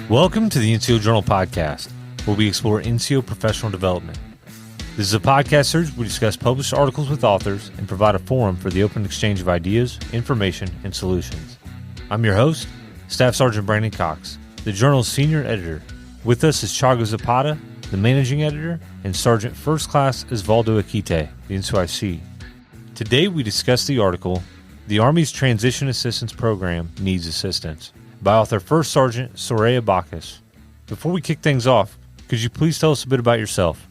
Welcome to the NCO Journal Podcast, where we explore NCO professional development. This is a podcast series where we discuss published articles with authors and provide a forum for the open exchange of ideas, information, and solutions. I'm your host, Staff Sergeant Brandon Cox, the Journal's senior editor. With us is Chago Zapata, the managing editor, and Sergeant First Class Osvaldo Akite, the NCOIC. Today we discuss the article, The Army's Transition Assistance Program Needs Assistance, by author First Sergeant Soraya Bacchus. Before we kick things off, could you please tell us a bit about yourself?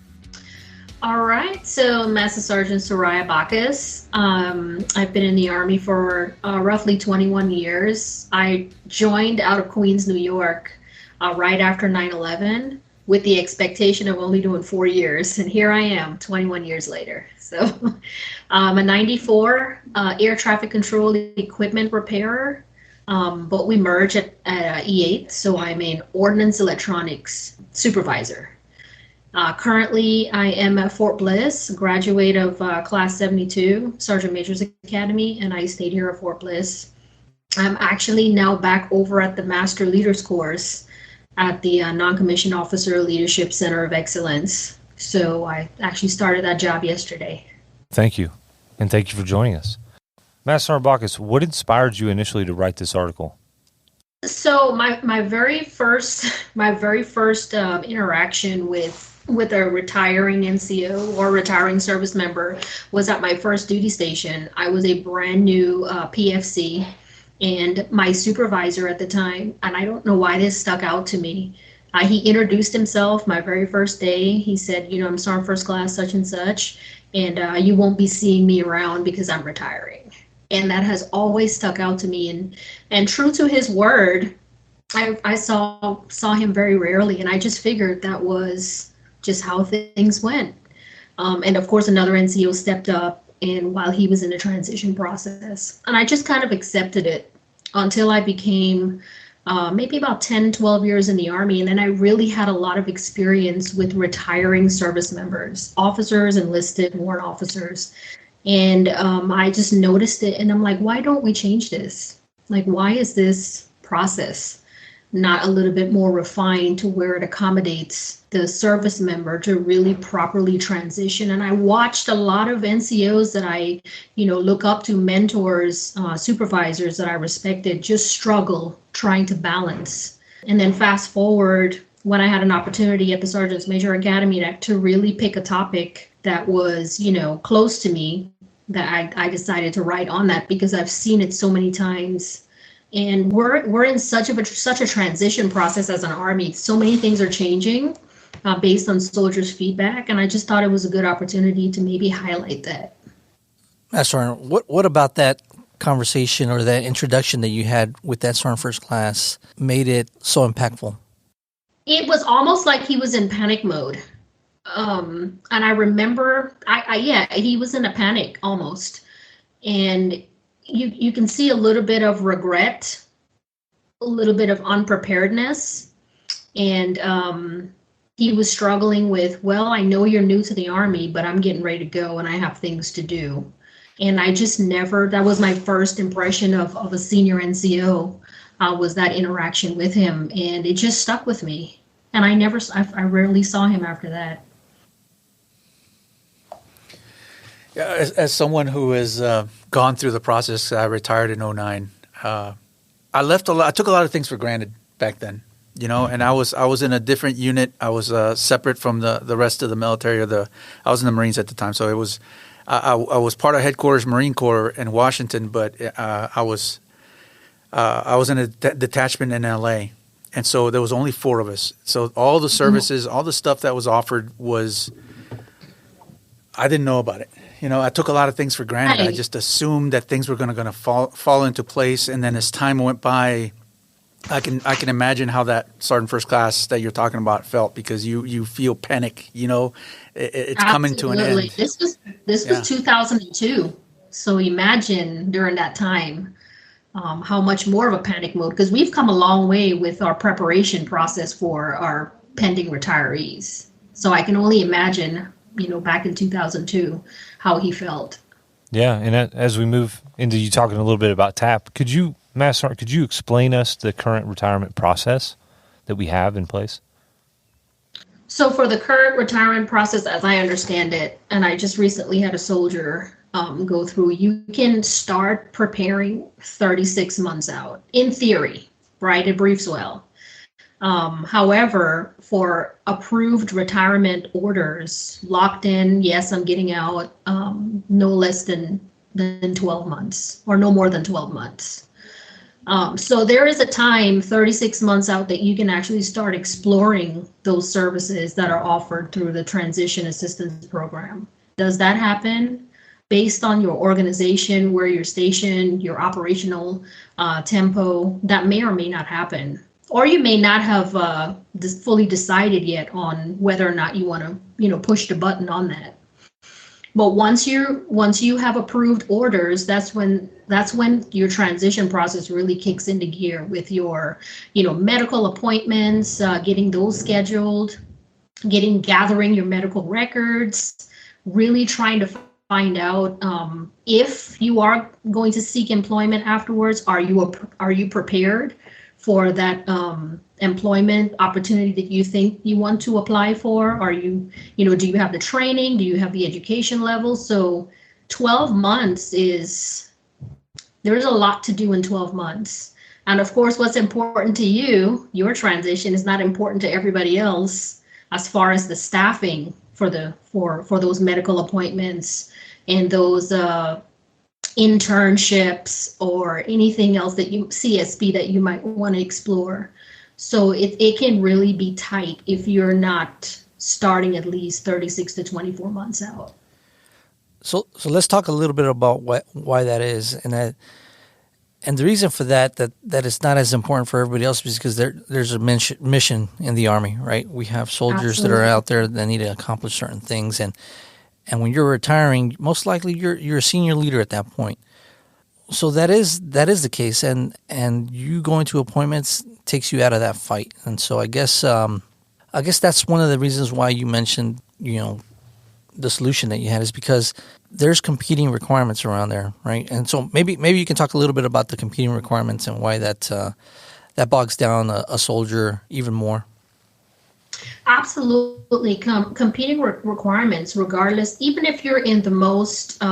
All right, so Master Sergeant Soraya Bacchus. I've been in the Army for roughly 21 years. I joined out of Queens, New York, right after 9/11 with the expectation of only doing 4 years. And here I am 21 years later. So I'm a 94 air traffic control equipment repairer, but we merge at E8. So I'm an ordnance electronics supervisor. Currently, I am at Fort Bliss, graduate of Class 72, Sergeant Major's Academy, and I stayed here at Fort Bliss. I'm actually now back over at the Master Leaders course at the Non-Commissioned Officer Leadership Center of Excellence. So I actually started that job yesterday. Thank you, and thank you for joining us. Master Sergeant Bacchus, what inspired you initially to write this article? So my very first interaction with a retiring NCO or retiring service member was at my first duty station. I was a brand new PFC, and my supervisor at the time, and I don't know why this stuck out to me, he introduced himself my very first day. He said, I'm Sergeant First Class such and such, and you won't be seeing me around because I'm retiring. And that has always stuck out to me. And true to his word, I saw him very rarely, and I just figured that was just how things went. And of course, another NCO stepped up, and while he was in the transition process, and I just kind of accepted it until I became maybe about 10, 12 years in the Army. And then I really had a lot of experience with retiring service members, officers, enlisted, warrant officers. And I just noticed it, and I'm like, why don't we change this? Like, why is this process not a little bit more refined to where it accommodates the service member to really properly transition? And I watched a lot of NCOs that I, look up to, mentors, supervisors that I respected, just struggle trying to balance. And then fast forward, when I had an opportunity at the Sergeant's Major Academy to really pick a topic that was, close to me, that I decided to write on that because I've seen it so many times. And we're in such a transition process as an Army. So many things are changing based on soldiers' feedback, and I just thought it was a good opportunity to maybe highlight that. Master Sergeant, what about that conversation or that introduction that you had with that Sergeant First Class made it so impactful? It was almost like he was in panic mode. And I remember, he was in a panic almost. And you can see a little bit of regret, a little bit of unpreparedness. And he was struggling with, well, I know you're new to the Army, but I'm getting ready to go and I have things to do. And I just that was my first impression of a senior NCO, was that interaction with him. And it just stuck with me. And I rarely saw him after that. Yeah, as someone who has gone through the process, I retired in 2009. I took a lot of things for granted back then, and I was in a different unit. I was separate from the rest of the military, I was in the Marines at the time. So it was, I was part of headquarters Marine Corps in Washington, but I was in a detachment in LA. And so there was only 4 of us. So all the services, all the stuff that was offered I didn't know about it. I took a lot of things for granted. Right. I just assumed that things were going to fall into place. And then as time went by, I can imagine how that Sergeant First Class that you're talking about felt, because you feel panic. It's coming to an end. This was 2002. So imagine during that time how much more of a panic mode, because we've come a long way with our preparation process for our pending retirees. So I can only imagine, back in 2002, how he felt. Yeah, and as we move into you talking a little bit about TAP, could you explain us the current retirement process that we have in place? So for the current retirement process, as I understand it, and I just recently had a soldier go through, you can start preparing 36 months out, in theory, right? It briefs well. However, for approved retirement orders, locked in, yes, I'm getting out, no less than 12 months or no more than 12 months. So there is a time, 36 months out, that you can actually start exploring those services that are offered through the Transition Assistance Program. Does that happen? Based on your organization, where you're stationed, your operational tempo, that may or may not happen. Or you may not have fully decided yet on whether or not you want to, push the button on that. But once you have approved orders, that's when your transition process really kicks into gear with your, medical appointments, getting those scheduled, gathering your medical records, really trying to find out if you are going to seek employment afterwards. Are you prepared for that employment opportunity that you think you want to apply for? Are you, do you have the training? Do you have the education level? So 12 months there's a lot to do in 12 months. And of course, what's important to you, your transition, is not important to everybody else as far as the staffing for those medical appointments and those internships or anything else that CSP that you might want to explore. So it can really be tight if you're not starting at least 36 to 24 months out. So let's talk a little bit about why that is, and the reason for that it's not as important for everybody else is because there's a mission in the Army, right? We have soldiers that are out there that need to accomplish certain things, and when you're retiring, most likely you're a senior leader at that point. So that is the case, and you going to appointments takes you out of that fight. And so I guess that's one of the reasons why you mentioned, the solution that you had is because there's competing requirements around there, right? And so maybe you can talk a little bit about the competing requirements and why that bogs down a soldier even more. Absolutely. Competing requirements, regardless, even if you're in the most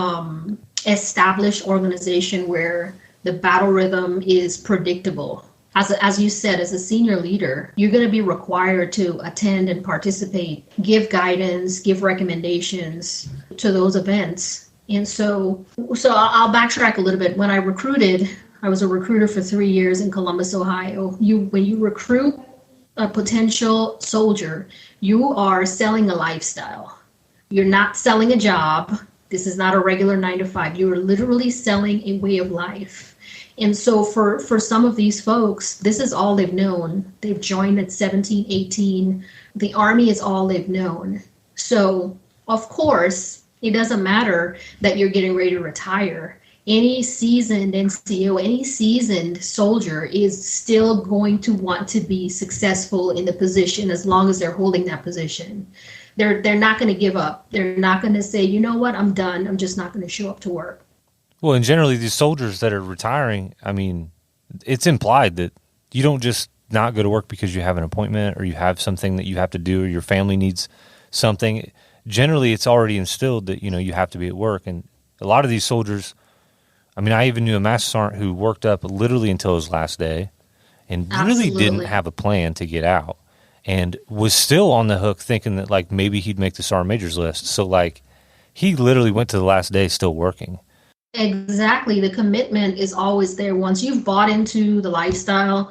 established organization where the battle rhythm is predictable. As you said, as a senior leader, you're going to be required to attend and participate, give guidance, give recommendations to those events. And so I'll backtrack a little bit. When I was a recruiter for 3 years in Columbus, Ohio. When you recruit a potential soldier, you are selling a lifestyle. You're not selling a job. This is not a regular 9-to-5. You are literally selling a way of life. And so for some of these folks, this is all they've known. They've joined at 17, 18. The Army is all they've known. So, of course, it doesn't matter that you're getting ready to retire. Any seasoned NCO, any seasoned soldier is still going to want to be successful in the position as long as they're holding that position. They're not going to give up. They're not going to say, you know what, I'm done. I'm just not going to show up to work. Well, and generally these soldiers that are retiring, I mean, it's implied that you don't just not go to work because you have an appointment or you have something that you have to do or your family needs something. Generally, it's already instilled that, you have to be at work. And a lot of these soldiers, I mean, I even knew a master sergeant who worked up literally until his last day and really didn't have a plan to get out and was still on the hook thinking that, maybe he'd make the sergeant major's list. So, he literally went to the last day still working. Exactly. The commitment is always there. Once you've bought into the lifestyle,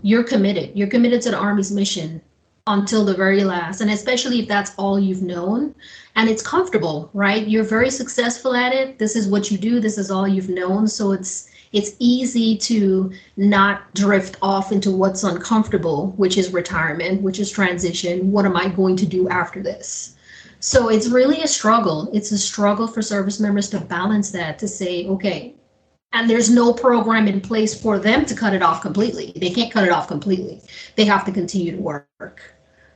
you're committed. You're committed to the Army's mission until the very last. And especially if that's all you've known and it's comfortable, right? You're very successful at it. This is what you do. This is all you've known. So it's easy to not drift off into what's uncomfortable, which is retirement, which is transition. What am I going to do after this? So it's really a struggle. It's a struggle for service members to balance that, to say, okay, and there's no program in place for them to cut it off completely. They can't cut it off completely. They have to continue to work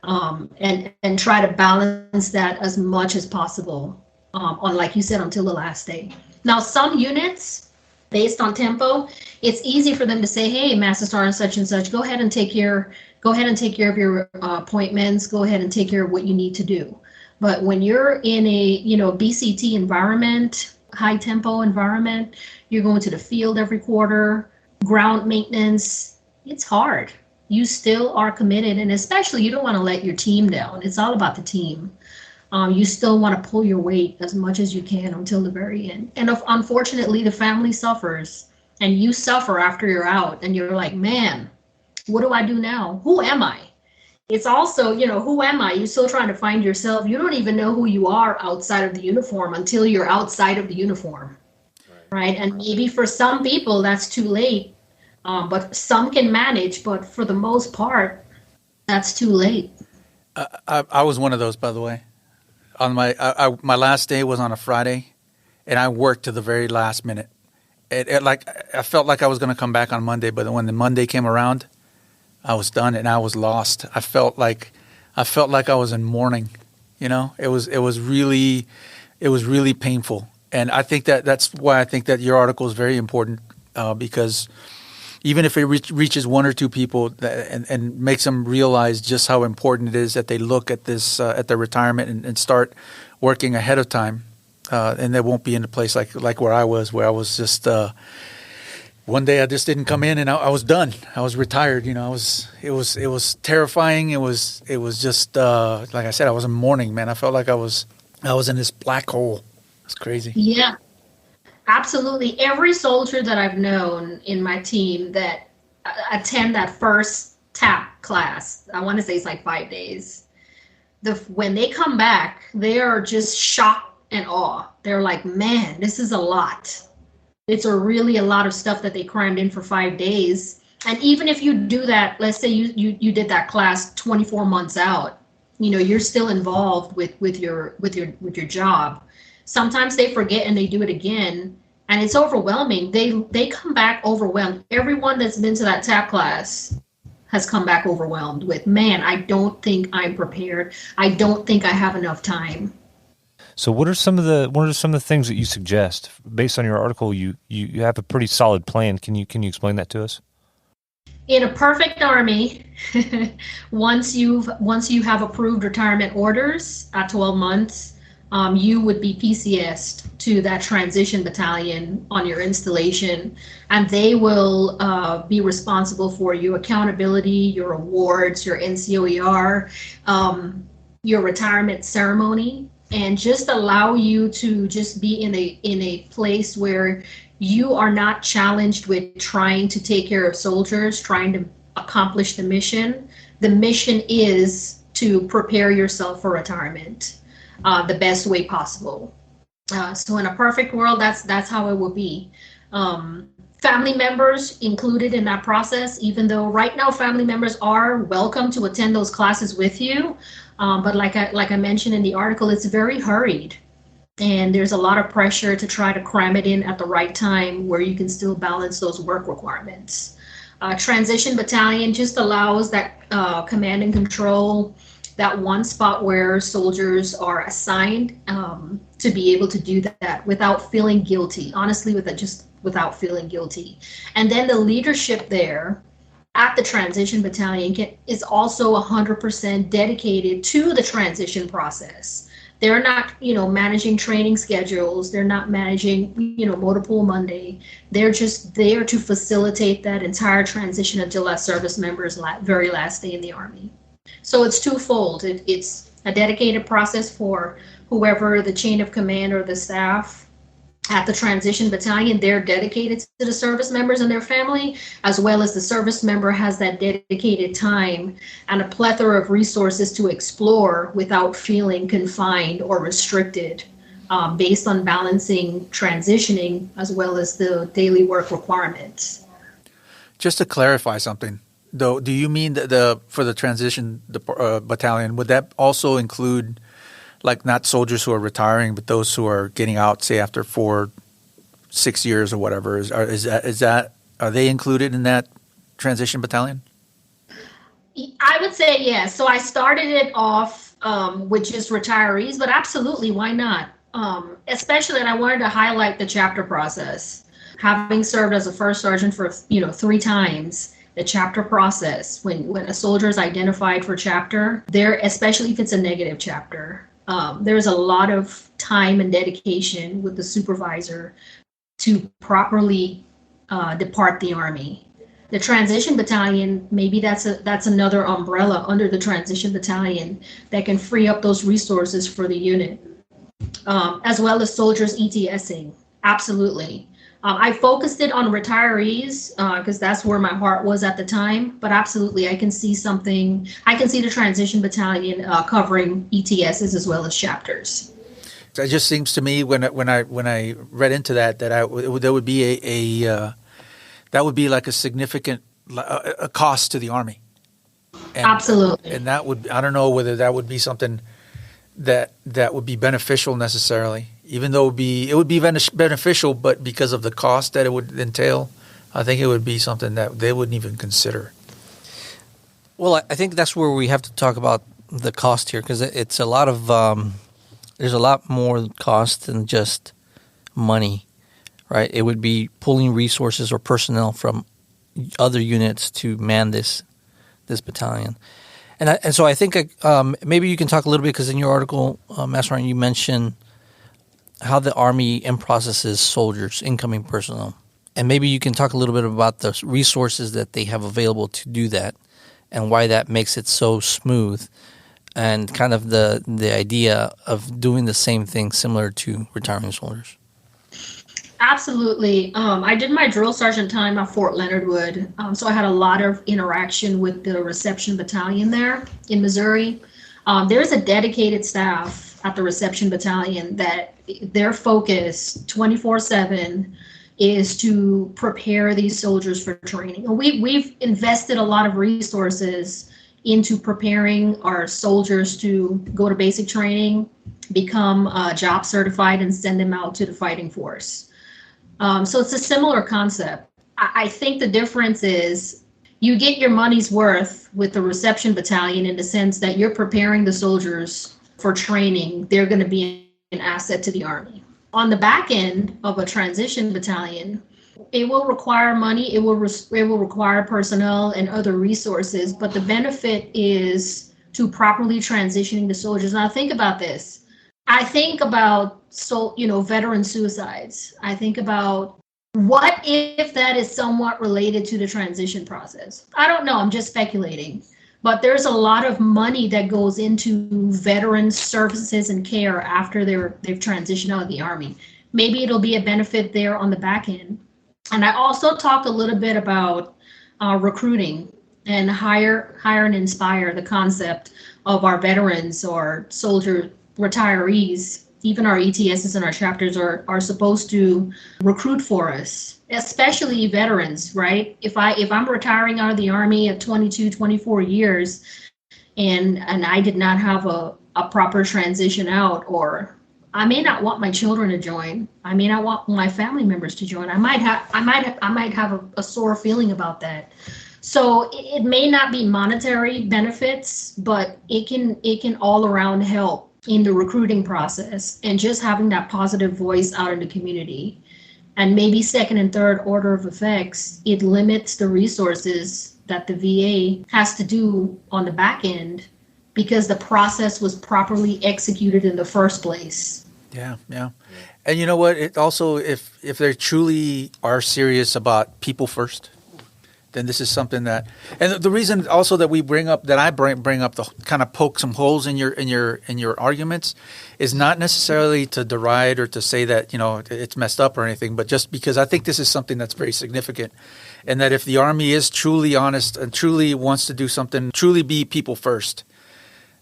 and try to balance that as much as possible on, like you said, until the last day. Now, some units, based on tempo, it's easy for them to say, hey, Master Sergeant such and such, go ahead and take your go ahead and take care of your appointments, go ahead and take care of what you need to do. But when you're in a, BCT environment, high tempo environment, you're going to the field every quarter, ground maintenance, it's hard. You still are committed, and especially you don't want to let your team down. It's all about the team. You still want to pull your weight as much as you can until the very end. And unfortunately, the family suffers, and you suffer after you're out, and you're like, man, what do I do now? Who am I? It's also, who am I? You're still trying to find yourself. You don't even know who you are outside of the uniform until you're outside of the uniform, right? And maybe for some people that's too late, but some can manage. But for the most part, that's too late. I was one of those, by the way. On my last day was on a Friday, and I worked to the very last minute. I felt like I was going to come back on Monday, but when the Monday came around, I was done and I was lost. I felt like I was in mourning. It was really painful, and I think that's why I think that your article is very important, because even if it reaches one or two people and makes them realize just how important it is that they look at this at their retirement and start working ahead of time, and they won't be in a place like where I was just one day I just didn't come in and I was done. I was retired. It was terrifying. It was just like I said, I was in mourning, man. I felt like I was in this black hole. It's crazy. Yeah. Absolutely. Every soldier that I've known in my team that attend that first TAP class, I want to say it's like 5 days, when they come back, they are just shocked and awe. They're like, man, this is a lot. It's really a lot of stuff that they crammed in for 5 days. And even if you do that, let's say you did that class 24 months out, you're still involved with your job. Sometimes they forget and they do it again, and it's overwhelming. They come back overwhelmed. Everyone that's been to that TAP class has come back overwhelmed with, man, I don't think I'm prepared. I don't think I have enough time. So what are some of the things that you suggest? Based on your article, you have a pretty solid plan. Can you explain that to us? In a perfect army, once you have approved retirement orders at 12 months, you would be PCS'd to that transition battalion on your installation, and they will be responsible for your accountability, your awards, your NCOER, your retirement ceremony, and just allow you to just be in a place where you are not challenged with trying to take care of soldiers, trying to accomplish the mission. The mission is to prepare yourself for retirement the best way possible. So in a perfect world, that's how it will be. Family members included in that process, even though right now family members are welcome to attend those classes with you. But like I mentioned in the article, it's very hurried. And there's a lot of pressure to try to cram it in at the right time where you can still balance those work requirements. Transition battalion just allows that command and control, that one spot where soldiers are assigned to be able to do that without feeling guilty, honestly, without feeling guilty. And then the leadership there at the transition battalion is also 100% dedicated to the transition process. They're not, managing training schedules. They're not managing, Motor Pool Monday. They're just there to facilitate that entire transition until that service member's very last day in the Army. So it's twofold. It's a dedicated process for whoever the chain of command or the staff at the transition battalion. They're dedicated to the service members and their family, as well as the service member has that dedicated time and a plethora of resources to explore without feeling confined or restricted, based on balancing transitioning as well as the daily work requirements. Just to clarify something, though, do you mean that for the transition battalion, would that also include like not soldiers who are retiring, but those who are getting out, say after 4-6 years or whatever? Are they included in that transition battalion? I would say yes. So I started it off with just retirees, but absolutely, why not? Especially, and I wanted to highlight the chapter process. Having served as a first sergeant for 3 times, the chapter process. When a soldier is identified for chapter, there, especially if it's a negative chapter, there's a lot of time and dedication with the supervisor to properly depart the Army. The transition battalion, maybe that's another umbrella under the transition battalion that can free up those resources for the unit, as well as soldiers ETSing. Absolutely. I focused it on retirees because that's where my heart was at the time. But absolutely, I can see the transition battalion covering ETSs as well as chapters. It just seems to me when I read into that there would be that would be like a significant a cost to the Army. And, absolutely. And that would, I don't know whether that would be something that would be beneficial necessarily. Even though it would be beneficial, but because of the cost that it would entail, I think it would be something that they wouldn't even consider. Well, I think that's where we have to talk about the cost here, because it's a lot of there's a lot more cost than just money, right? It would be pulling resources or personnel from other units to man this battalion. And so I think maybe you can talk a little bit, because in your article, Master Ryan, you mentioned how the Army processes soldiers, incoming personnel. And maybe you can talk a little bit about the resources that they have available to do that and why that makes it so smooth, and kind of the idea of doing the same thing similar to retiring soldiers. Absolutely. I did my drill sergeant time at Fort Leonard Wood, so I had a lot of interaction with the reception battalion there in Missouri. There's a dedicated staff at the reception battalion that their focus 24/7 is to prepare these soldiers for training. We've invested a lot of resources into preparing our soldiers to go to basic training, become job certified, and send them out to the fighting force. So it's a similar concept. I think the difference is you get your money's worth with the reception battalion in the sense that you're preparing the soldiers for training. They're going to be an asset to the Army. On the back end of a transition battalion, it will require money, it will require personnel and other resources, but the benefit is to properly transitioning the soldiers. Now think about this. I think about veteran suicides. I think about what if that is somewhat related to the transition process. I don't know, I'm just speculating. But there's a lot of money that goes into veteran services and care after they've transitioned out of the Army. Maybe it'll be a benefit there on the back end. And I also talked a little bit about recruiting and hire and inspire, the concept of our veterans or soldier retirees. Even our ETSs and our chapters are supposed to recruit for us, especially veterans, right? If I'm retiring out of the Army at 22, 24 years and I did not have a proper transition out, or I may not want my children to join, I may not want my family members to join, I might have a sore feeling about that. So it may not be monetary benefits, but it can all around help in the recruiting process and just having that positive voice out in the community. And maybe second and third order of effects, it limits the resources that the VA has to do on the back end because the process was properly executed in the first place. Yeah. And you know what? It also, if they truly are serious about people first, then this is something that, and the reason also that we bring up, that I bring up, the kind of poke some holes in your arguments, is not necessarily to deride or to say that it's messed up or anything, but just because I think this is something that's very significant, and that if the Army is truly honest and truly wants to do something, truly be people first,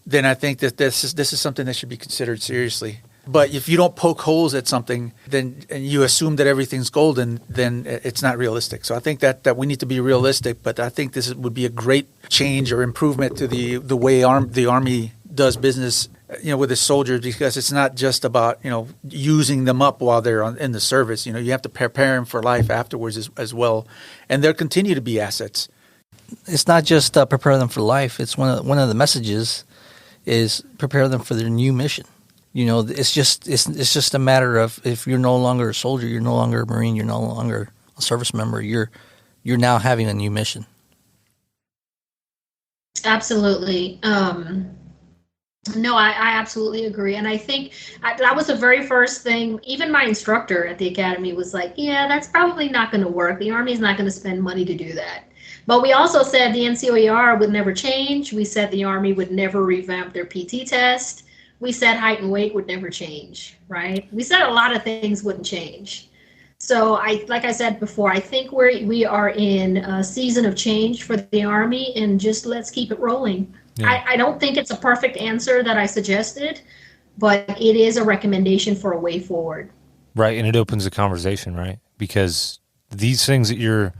then I think that this is something that should be considered seriously. But if you don't poke holes at something, and you assume that everything's golden, then it's not realistic. So I think that we need to be realistic. But I think this would be a great change or improvement to the way the Army does business, with its soldiers, because it's not just about using them up while they're in the service. You have to prepare them for life afterwards as well, and they'll continue to be assets. It's not just prepare them for life. It's one of the messages is prepare them for their new mission. It's just a matter of, if you're no longer a soldier, you're no longer a Marine, you're no longer a service member, you're now having a new mission. Absolutely. No, I absolutely agree. And I think that was the very first thing. Even my instructor at the academy was like, yeah, that's probably not going to work. The Army's not going to spend money to do that. But we also said the NCOER would never change. We said the Army would never revamp their PT test. We said height and weight would never change, right? We said a lot of things wouldn't change. So like I said before, I think we are in a season of change for the Army, and just let's keep it rolling. Yeah. I don't think it's a perfect answer that I suggested, but it is a recommendation for a way forward. Right, and it opens the conversation, right? Because these things that you're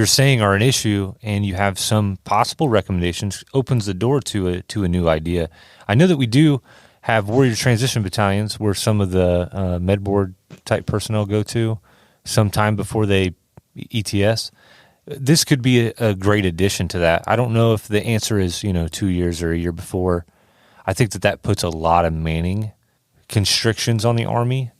saying are an issue, and you have some possible recommendations, opens the door to a new idea. I know that we do have warrior transition battalions where some of the med board type personnel go to sometime before they ETS. This could be a great addition to that. I don't know if the answer is 2 years or a year before. I think that puts a lot of manning constrictions on the Army.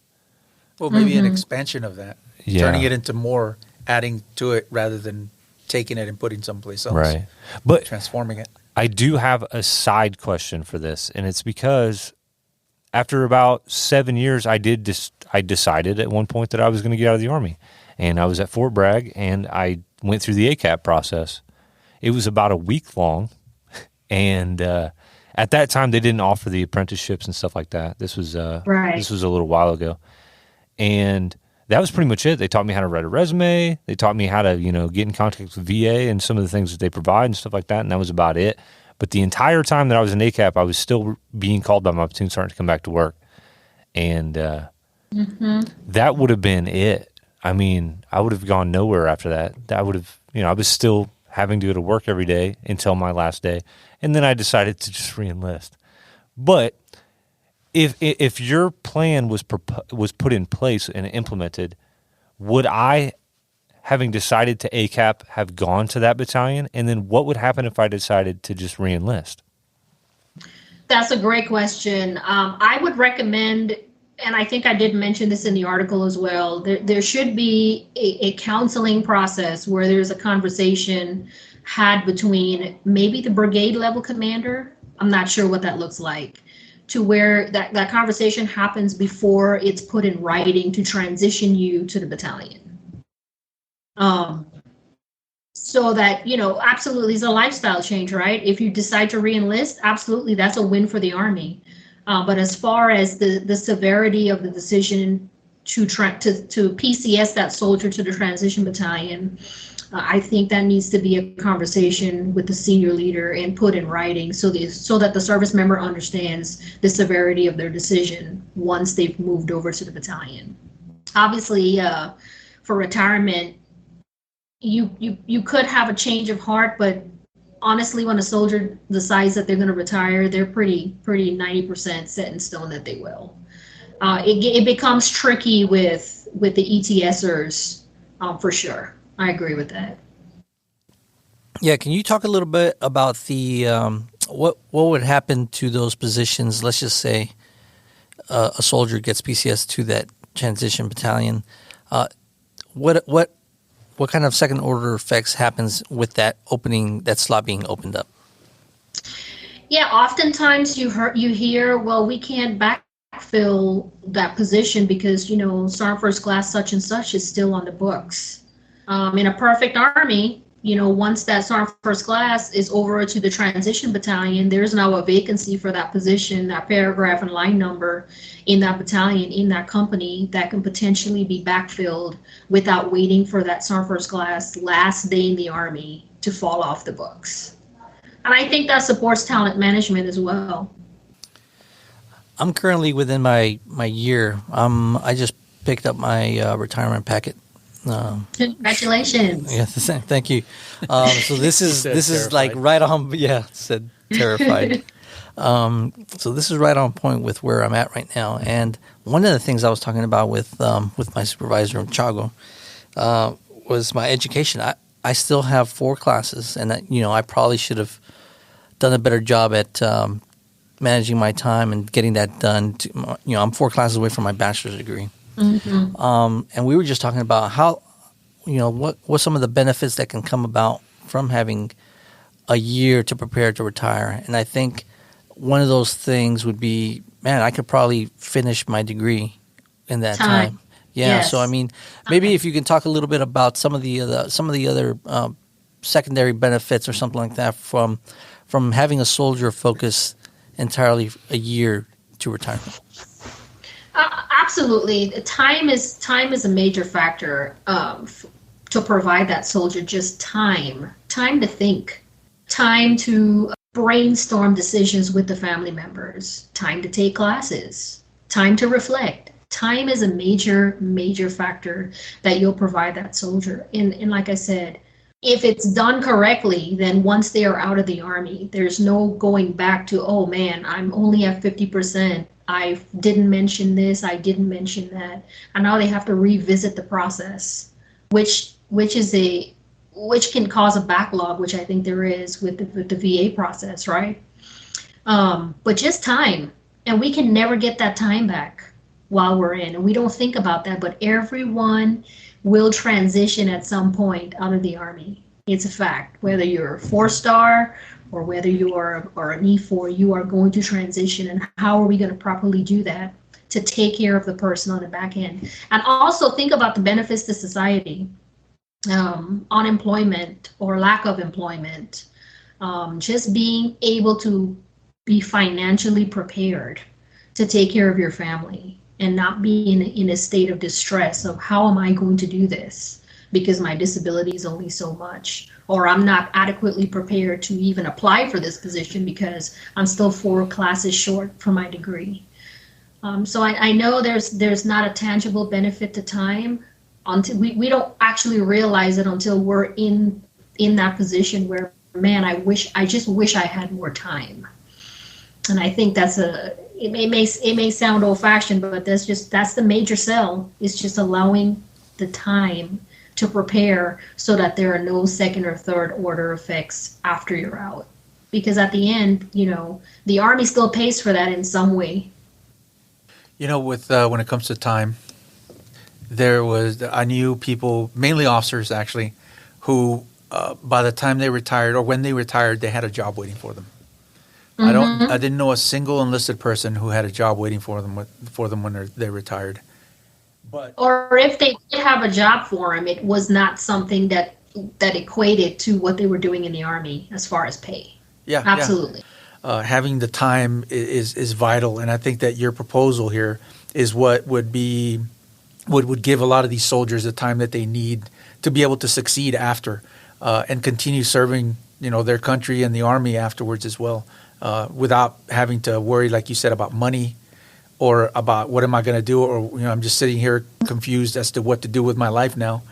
Well, maybe an expansion of that, turning it into more, adding to it rather than taking it and putting someplace else. Right, but transforming it. I do have a side question for this, and it's because after about 7 years, I decided at one point that I was going to get out of the Army, and I was at Fort Bragg, and I went through the ACAP process. It was about a week long, and at that time they didn't offer the apprenticeships and stuff like that. This was This was a little while ago, and that was pretty much it. They taught me how to write a resume. They taught me how to get in contact with VA and some of the things that they provide and stuff like that, and that was about it. But the entire time that I was in ACAP, I was still being called by my platoon sergeant to come back to work, and that would have been it. I mean, I would have gone nowhere after that. I would have, I was still having to go to work every day until my last day. And then I decided to just re-enlist. But if your plan was put in place and implemented, would I, having decided to ACAP, have gone to that battalion? And then what would happen if I decided to just re-enlist? That's a great question. I would recommend, and I think I did mention this in the article as well, there should be a counseling process where there's a conversation had between maybe the brigade level commander, I'm not sure what that looks like, to where that conversation happens before it's put in writing to transition you to the battalion. So that, absolutely is a lifestyle change, right? If you decide to re-enlist, absolutely, that's a win for the Army. But as far as the severity of the decision to PCS that soldier to the transition battalion, I think that needs to be a conversation with the senior leader and put in writing so that the service member understands the severity of their decision once they've moved over to the battalion. Obviously, for retirement, you could have a change of heart, but honestly, when a soldier decides that they're going to retire, they're pretty 90% set in stone that they will. It becomes tricky with the ETSers, for sure. I agree with that. Yeah, can you talk a little bit about the what would happen to those positions? Let's just say a soldier gets PCS to that transition battalion. What kind of second order effects happens with that opening, that slot being opened up? Yeah, oftentimes you hear, well, we can't backfill that position because, Sergeant First Class such and such is still on the books. In a perfect Army, once that Sergeant First Class is over to the transition battalion, there's now a vacancy for that position, that paragraph and line number in that battalion, in that company, that can potentially be backfilled without waiting for that Sergeant First Class last day in the Army to fall off the books. And I think that supports talent management as well. I'm currently within my year. I just picked up my retirement packet. Congratulations. Yeah, thank you. So this is like right on. Yeah, said terrified. So this is right on point with where I'm at right now. And one of the things I was talking about with my supervisor in Chago was my education. I still have 4 classes, and I probably should have done a better job at managing my time and getting that done. I'm 4 classes away from my bachelor's degree. Mm-hmm. And we were just talking about how, what some of the benefits that can come about from having a year to prepare to retire. And I think one of those things would be, man, I could probably finish my degree in that time. Yeah. Yes. So I mean, maybe if you can talk a little bit about some of the other secondary benefits or something like that from having a soldier focus entirely a year to retirement. Absolutely, time is a major factor to provide that soldier just time to think, time to brainstorm decisions with the family members, time to take classes, time to reflect. Time is a major factor that you'll provide that soldier. And like I said, if it's done correctly, then once they are out of the Army, there's no going back to, oh man, I'm only at 50%. I didn't mention this, I didn't mention that. And now they have to revisit the process, which can cause a backlog, which I think there is with the VA process, right? But just time, and we can never get that time back while we're in, and we don't think about that, but everyone will transition at some point out of the Army. It's a fact. Whether you're a 4-star or whether you're an E4, you are going to transition. And how are we going to properly do that to take care of the person on the back end? And also think about the benefits to society, unemployment or lack of employment, just being able to be financially prepared to take care of your family and not be in a state of distress of how am I going to do this because my disability is only so much, or I'm not adequately prepared to even apply for this position because I'm still 4 classes short for my degree. So I know there's not a tangible benefit to time until we don't actually realize it until we're in that position where, man, I just wish I had more time. And I think it may sound old-fashioned, but that's the major sell. It's just allowing the time to prepare so that there are no second or third order effects after you're out. Because at the end, the Army still pays for that in some way. With when it comes to time, I knew people, mainly officers actually, who by the time they retired or when they retired, they had a job waiting for them. Mm-hmm. I didn't know a single enlisted person who had a job waiting for them when they retired. Or if they did have a job for them, it was not something that equated to what they were doing in the Army as far as pay. Yeah, absolutely. Yeah. Having the time is vital, and I think that your proposal here is what would give a lot of these soldiers the time that they need to be able to succeed after and continue serving, their country and the Army afterwards as well, without having to worry, like you said, about money. Or about what am I going to do, or I'm just sitting here confused as to what to do with my life now.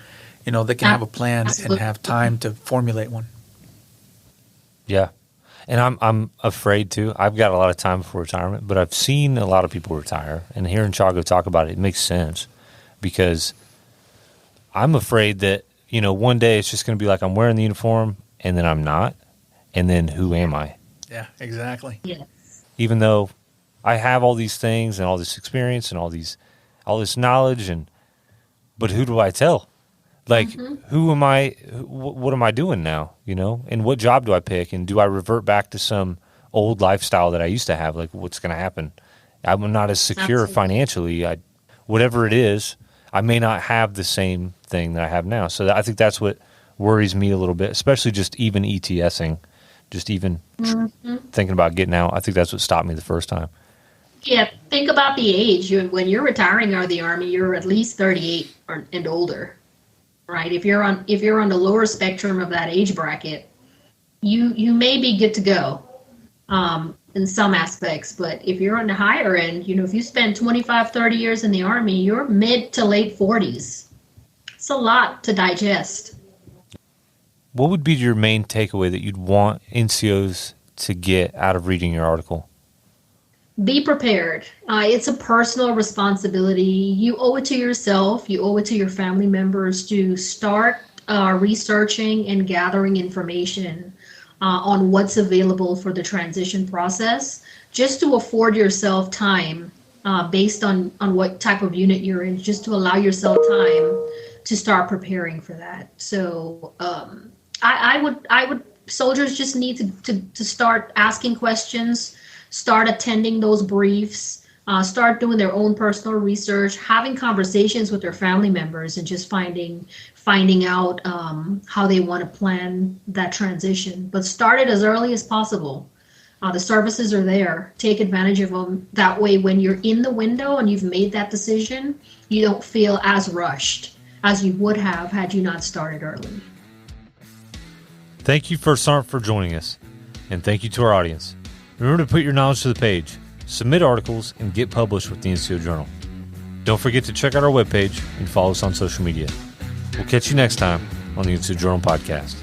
They can have a plan and have time to formulate one. Yeah, and I'm afraid too. I've got a lot of time before retirement, but I've seen a lot of people retire, and hearing Chago talk about it makes sense because I'm afraid that one day it's just going to be like I'm wearing the uniform and then I'm not, and then who am I? Yeah, exactly. Yeah. Even though I have all these things and all this experience and all this knowledge, but who do I tell? Like, who am I? What am I doing now? And what job do I pick? And do I revert back to some old lifestyle that I used to have? Like, what's going to happen? I'm not as secure financially. Whatever it is, I may not have the same thing that I have now. So I think that's what worries me a little bit, especially just even ETSing, just even thinking about getting out. I think that's what stopped me the first time. Yeah, think about the age. When you're retiring out of the Army, you're at least 38 and older, right? If you're on the lower spectrum of that age bracket, you may be good to go in some aspects. But if you're on the higher end, if you spend 25, 30 years in the Army, you're mid to late 40s. It's a lot to digest. What would be your main takeaway that you'd want NCOs to get out of reading your article? Be prepared. It's a personal responsibility. You owe it to yourself. You owe it to your family members to start researching and gathering information on what's available for the transition process, just to afford yourself time based on what type of unit you're in, just to allow yourself time to start preparing for that. So I would soldiers just need to start asking questions, start attending those briefs, start doing their own personal research, having conversations with their family members, and just finding out how they want to plan that transition. But start it as early as possible. The services are there. Take advantage of them. That way, when you're in the window and you've made that decision, you don't feel as rushed as you would have had you not started early. Thank you, First Sergeant, for joining us. And thank you to our audience. Remember to put your knowledge to the page, submit articles, and get published with the NCO Journal. Don't forget to check out our webpage and follow us on social media. We'll catch you next time on the NCO Journal Podcast.